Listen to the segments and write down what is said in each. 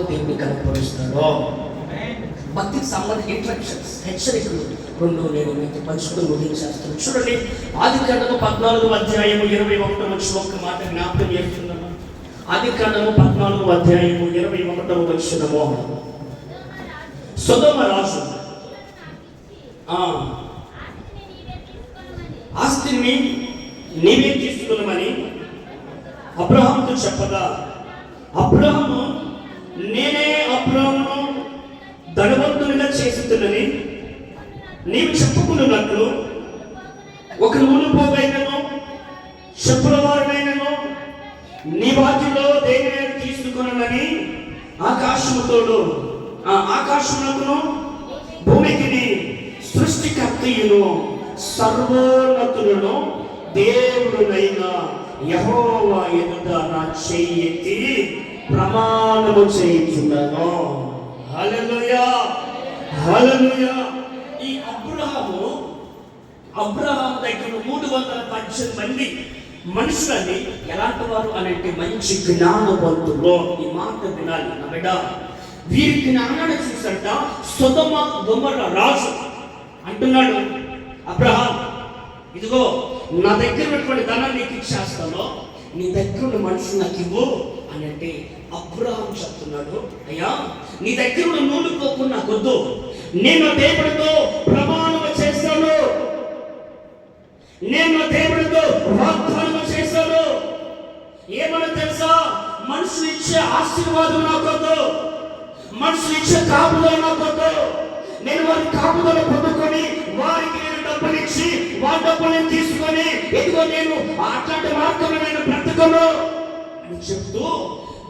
దేవుని కనపరుస్తాడో. భక్తికి సంబంధించిన ఇంట్రక్షన్స్, హెచ్చరికలు రెండు నేను మీతో పంచుకుని ముగించేస్తాను. చూడండి, ఆదికాండము 14 ఒక్క మాట జ్ఞాపకం చేస్తున్నాను. ఆదికాండము 14 సొదొమ రాజు ఆస్తిని నీవే తీసుకున్నామని అబ్రహాముతో చెప్పగా, అబ్రహాము నేనే అబ్రహామును ధనవంతునిగా చేస్తుందని నీవు చెప్పుకున్నట్లు ఒక నూనె పోగైనను చెప్పుల వారినైనను నీ వాటిలో దేనిని తీసుకున్నానని ఆకాశమునకును భూమికి సృష్టికర్తయును సర్వోన్నతులను దేవుడునైన యెహోవా ఎదుట నా చెయ్యి ఎత్తి ప్రమాణము చేయుచున్నాను. హల్లెలూయా, హల్లెలూయా. ఈ అబ్రహాము దగ్గర 318 మంది మనుషులని ఎలాంటి వారు అంటే మంచి జ్ఞానవంతులు. ఈ మాట వినాలి నా బిడ్డ. వీరి జ్ఞానాన్ని చూసంట సొదొమ గొమొర్ర రాజు అంటున్నాడు, అబ్రహాం ఇదిగో నా దగ్గర ఉన్నటువంటి ధనాన్ని నీకు ఇచ్చేస్తాను, నీ దగ్గర ఉన్న మనుషులు నాకు ఇవ్వు అని అంటే అబ్రహాం చెప్తున్నాడు, అయ్యా నీ దగ్గర ఉన్న నూనె పోకు నాకొద్దు, నేను దేవుడితో ప్రమాణం చేస్తాను, నేను దేవుడితో వాగ్దానం చేస్తాను. ఏమన్నా తెలుసా, మనుషులు ఇచ్చే ఆశీర్వాదం నాకొద్దు, మనుషులు ఇచ్చే కాపుదల నాకొద్దు. నేను వారి కాపుదల పొందుకొని వారికి నేను డబ్బులు ఇచ్చి వారి డబ్బులను తీసుకొని ఇదిగో నేను అట్లాంటి మార్గంలో నేను బ్రతకను అని చెప్తూ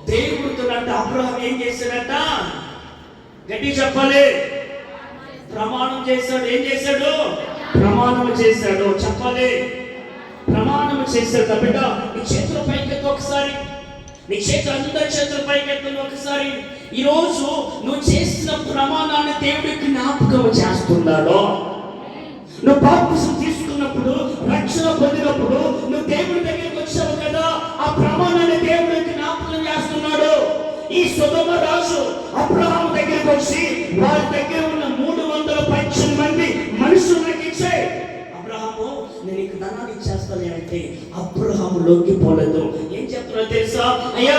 దేవుడితో అంటే అబ్రహాం ఏం చేశాడట, గట్టి చెప్పాలి, ప్రమాణం చేశాడు. ఏం చేశాడు? ప్రమాణం చేశాడు. చెప్పాలి, ప్రమాణం చేశాడు. బిడ్డ నీ చేతుల పైకెత్తు ఒకసారి, నీ చేతులు అందరి చేతుల పైకెత్తు ఒకసారి. ఈరోజు నువ్వు చేసిన ప్రమాణాన్ని దేవుడికి జ్ఞాపకం చేస్తున్నాడు. నువ్వు బాప్తిసం తీసుకున్నప్పుడు, రక్షణ పొందినప్పుడు నువ్వు దేవుడి దగ్గరికి వచ్చావు కదా, ఆ ప్రమాణాన్ని దేవుడికి జ్ఞాపకం చేస్తున్నాడు. ఈ సొదొమ రాజు అబ్రహాము దగ్గరికి వచ్చి వారి దగ్గర ఉన్న 318 మంది మనుషులకి ఇచ్చే, అబ్రహాము నేను నీకు ధనాన్ని ఇచ్చేస్తాను అంటే అబ్రహాము లొంగిపోలేదు. ఏం చెప్తున్నా తెలుసా, అయ్యా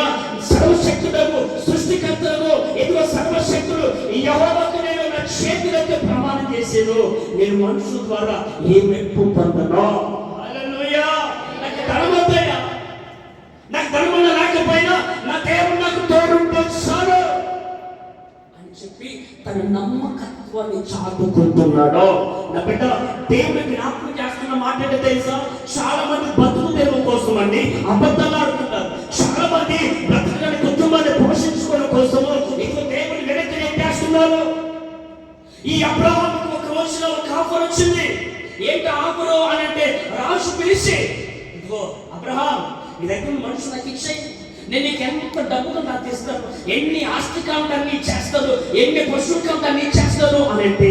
సర్వశక్తుడకు సృష్టికర్తకు ఎదుగు సర్వశక్తుడు యెహోవాకు నేను నా చేతులతో ప్రమాణం చేశాను, నేను మనుషుల ద్వారా ఏ మెప్పు పొందను. హల్లెలూయా. నాకు ధనం వద్దయ్యా, నాకు ధనం లేకపోయినా నా దేవుడు నాకు తోడుంటే చాలు అని చెప్పి తన నమ్మకత్వాన్ని చాటుకుంటున్నాడు. నా బిడ్డ దేవుడికి జ్ఞాపకం చేస్తున్న మాట ఏంటో తెలుసా, చాలా మంది బతుకు తెరువు కోసం అండి అబద్ధాలు ఆడుతున్నారు. చాలా మంది బ్రతకని కుటుంబాన్ని పోషించుకోవడం కోసము ఇంకో దేవుడిని వెనక్కి నెట్టేస్తున్నారు. ఈ అబ్రహాముకు ఒక రోజులో ఒక ఆఫర్ వచ్చింది. ఏంటి ఆఫరు అని అంటే, రాజు పిలిచి ఇదిగో అబ్రహాం నీ దగ్గర మనుషులు నాకు ఇచ్చేయి, నేను నీకు ఎంత డబ్బులు నాకు ఇస్తాను, ఎన్ని ఆస్తి కాంతాన్ని చేస్తాను, ఎన్ని పశువుల కాంతాన్ని చేస్తాను అని అంటే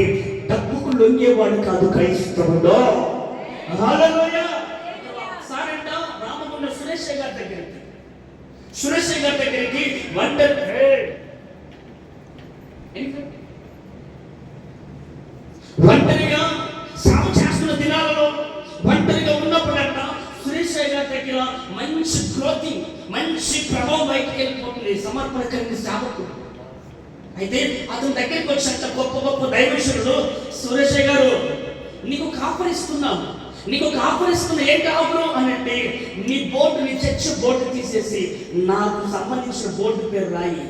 డబ్బుకు లొంగేవాడు కాదు క్రైస్తవుడు. హల్లెలూయా. ఒకసారంట రామగుండ సురేష్ గారి దగ్గరికి ఒంటరిగా సాగు చేస్తున్న దినాలలో ఒంటరిగా ఉన్నప్పుడంట సురేష్ గారి దగ్గర మంచి క్లోతింగ్, మంచి ప్రభావం బయటకు వెళ్ళిపోతుంది, సమర్పణ కలిగిన సేవకుడు. అయితే అతని దగ్గరికి వచ్చేంత గొప్ప గొప్ప దైవజనులు, సురేష్ గారు నీకు ఆఫర్ ఇస్తున్నాము, నీకు ఆఫర్ ఇస్తున్నా, ఏంటి ఆఫరు అని అంటే నీ బోర్డు, నీ చర్చ్ బోర్డు తీసేసి నాకు సంబంధించిన బోర్డు పేరు రాయి,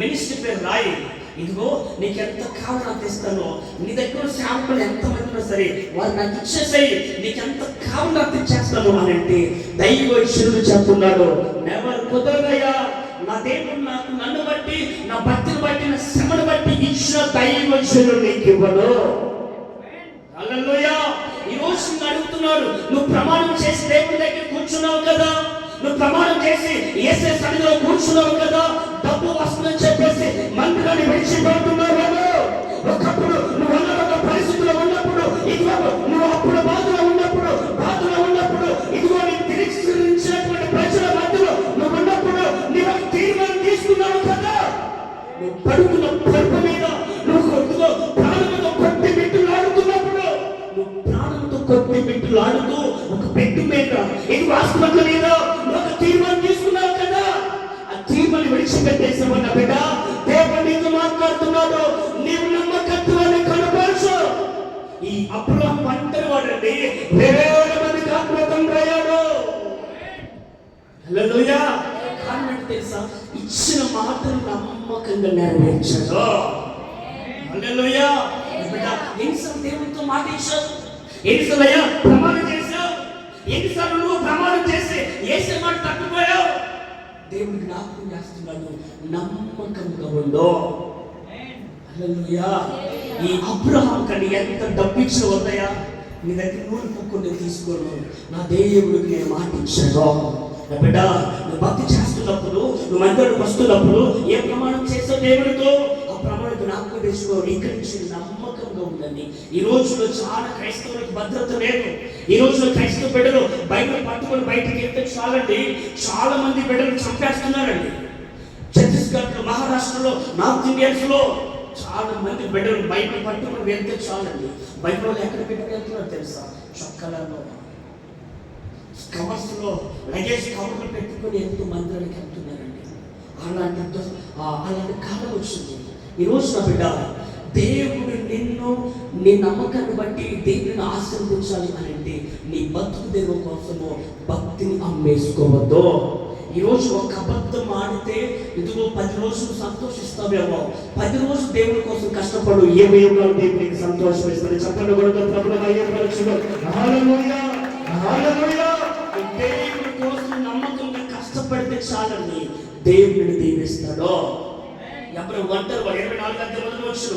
మినిస్ట్రీ పేరు రాయి, ఇదిగో నీకు ఎంత కావాలో అంత ఇస్తాను, నీ దగ్గర శాంపుల్ ఎంతమంది ఉన్నా సరే వారు నాకు ఇచ్చేసాయి, నీకు ఎంత కావాలో అంత ఇచ్చేస్తాను అని అంటే దైవజనుడు చెప్తున్నాడు, నెవర్ కుదరదయ్యా, నా దేవుడు నాకు నన్ను బట్టి, నా భక్తిని బట్టి, నా శ్రమను బట్టి ఇచ్చిన దైవజనుడు నీకు ఇవ్వడు. హల్లెలూయా. ఈ రోజు నిన్ను అడుగుతున్నాడు, నువ్వు ప్రమాణం చేసి దేవుడి దగ్గర కూర్చున్నావు కదా, నువ్వు ప్రమాణం చేసి యేసే సన్నిధిలో కూర్చున్నావు కదా, డబ్బు వస్తుందని చెప్పేసి మందిరాన్ని విడిచిపోతున్నావు. ఒకప్పుడు నువ్వు అన్న పరిస్థితుల్లో ఉన్నప్పుడు, ఇదిగో నువ్వు అప్పుడు బాధలో ఉన్నప్పుడు ఇదిగో నీకు తిరస్కరించినటువంటి ప్రజల మధ్యలో నువ్వు ఉన్నప్పుడు నీవు తీర్మానం తీసుకున్నావు కదా. నువ్వు పడుకున్న పరుపు మీద నువ్వు కొద్దిగా ప్రాణంతో కొట్టి బిడ్డలాడుతున్నప్పుడు, నువ్వు ప్రాణంతో కొట్టి బిడ్డలాడుతూ ఒక బెడ్ మీద ఇది హాస్పిటల్ మీద ఒక తీర్మానం తీసుకున్నావు కదా, ఆ తీర్మానం విడిచిపెట్టేసావు నా బిడ్డ. దేవుడు నీతో మాట్లాడుతున్నాడు, నీవు నమ్మకత్వాన్ని కనపరచు. ఈ అబ్రహాము ఒంటరి వాడండి, వేల మందికి ఆత్మతండ్రి అయ్యాడు. హల్లెలూయా. కారణం తెలుసా? ఇచ్చిన మాటను నమ్మకంగా నెరవేర్చాడు. హల్లెలూయా. ఎన్నిసార్లు దేవునితో మాట ఇచ్చావు? ఎన్నిసార్లు అయ్యా ప్రమాణం చేశావు? ఎన్నిసార్లు నువ్వు ప్రమాణం చేసి ఏసే మాట తప్పిపోయావు? దేవుడు జ్ఞాపకం చేస్తున్నాడు, నమ్మకంగా ఉందో. హల్లెలూయా. ఈ అబ్రహాం కని ఎంత డబ్బు ఇచ్చిన వద్దయా, నీ దగ్గర నూనె పొక్కుని తీసుకోను, నా దేవుడికి నేను మాట ఇచ్చాను. నా బిడ్డ, నువ్వు భక్తి చేస్తున్నప్పుడు, నువ్వు మందిరానికి వస్తున్నప్పుడు ఏ ప్రమాణం చేస్తావు దేవుడితో, ఆ ప్రమాణం జ్ఞాపకం తెచ్చుకో. ఇక్కడి నుంచి నమ్మకంగా ఉండండి. ఈ రోజులో చాలా క్రైస్తవులకు భద్రత లేదు. ఈ రోజులో క్రైస్తవ బిడ్డలు బైబిల్ పట్టుకొని బయటికి వెళ్తే చాలండి, చాలా మంది బిడ్డలు చంపేస్తున్నారండి. ఛత్తీస్గఢ్ లో, మహారాష్ట్రలో, నార్త్ ఇండియన్స్ లో చాలా మంది బిడ్డలు బైబిల్ పట్టుకొని వెళ్తే చాలండి. బైబిల్ వాళ్ళు ఎక్కడ పెట్టుకుని వెళ్తున్నారో తెలుసా? చొక్కలలో, కవర్స్ లో, లగేజ్ కవర్లు పెట్టుకొని ఎంతో మందిరానికి వెళ్తున్నారండి. అలాంటి కాలం వచ్చింది. ఈరోజు నా బిడ్డ, దేవుడు నిన్ను నీ నమ్మకాన్ని బట్టి దేవుడిని ఆశీర్వదించాలి అని అంటే నీ బతుకు దేవుని కోసము భక్తిని అమ్మేసుకోవద్దు. ఈరోజు ఒక అబద్ధం ఆడితే ఇదిగో 10 రోజులు సంతోషిస్తావేమో, 10 రోజులు దేవుడి కోసం కష్టపడు, ఏమేమో దేవునికి సంతోషం ఇస్తుంది. చెప్పండి కూడా దేవుడి కోసం నమ్మకంగా కష్టపడితే చాలండి, దేవుడిని దీవిస్తాడు. ఎప్పుడు ఒంటరి 24వ అధ్యాయం వచ్చిన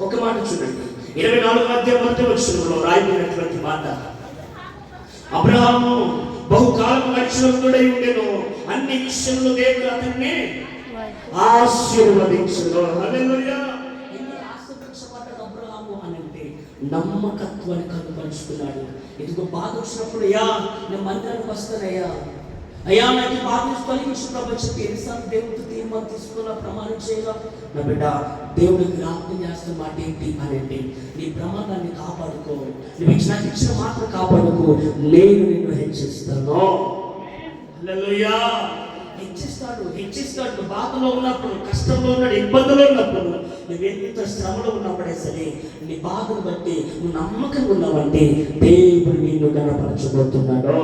ఒక మాట చూడండి. 24వ అధ్యాయం వచ్చినలో రాయబడినటువంటి మాట, అబ్రహాము బహుకాలం లక్షణుడై ఉండెను, అన్ని విషయంలో దేవుడు అతన్ని ఆశీర్వదించును. హల్లెలూయా. ఎన్ని ఆశీర్వదించబడ్డాడు అబ్రహాము అని అంటే నమ్మకత్వాన్ని కనపరుచుకున్నాడు. ఇదిగో బాధ వచ్చినప్పుడు, అయ్యా నేను మందిరానికి వస్తానయ్యా, అయ్యా నాకు బాధ తొలగించు ప్రభు చెప్పి ఎన్నిసార్లు దేవుడితో తీర్మానం తీసుకున్నా, ప్రమాణం చేయగా. నా బిడ్డ, దేవుడికి జ్ఞాపకం చేస్తున్న మాట ఏంటి అని అంటే నీ ప్రమాదాన్ని కాపాడుకో, నువ్వు నాకు ఇచ్చిన మాట కాపాడుకో, నేను నిన్ను హెచ్చిస్తాను. హల్లెలూయా. హెచ్చిస్తాడు. బాధలో ఉన్నప్పుడు, కష్టంలో ఉన్నాడు, ఇబ్బందులో ఉన్నప్పుడు, నువ్వెంత శ్రమలో ఉన్నప్పుడే సరే, నీ బాధను బట్టి నువ్వు నమ్మకంగా ఉన్నావంటే దేవుడు నిన్ను కనపరచబోతున్నాడు.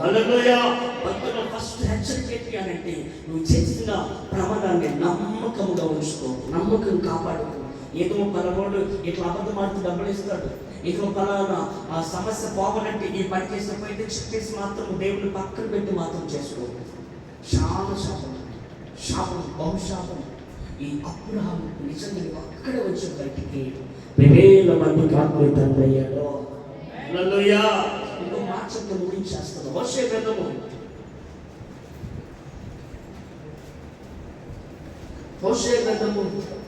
హల్లెలూయా. భక్తులు ఫస్ట్ హెచ్చరిక అంటే నువ్వు చేసిన ప్రమాదాన్ని నమ్మకంగా ఉంచుకో, నమ్మకం కాపాడుకో. ఏదో పలవాడు ఇట్లా అబద్ధం ఆడుతూ డబ్బులు ఇస్తాడు, ఏదో పలానా ఆ సమస్య పోవాలంటే ఈ పని చేసినప్పుడు చెప్పేసి మాత్రం దేవుని పక్కన పెట్టి మాత్రం చేసుకో. చాలా శాపం, బహుశాపం. ఈ అబ్రహాము నిజంగా అక్కడ వచ్చే బయటికి వేల మందికి ఆత్మీయతండ్రి అయ్యాడు. హల్లెలూయా. ఇంకో మాట చెప్తే ముగించేస్తాను. హోషే గ్రంథము 3వ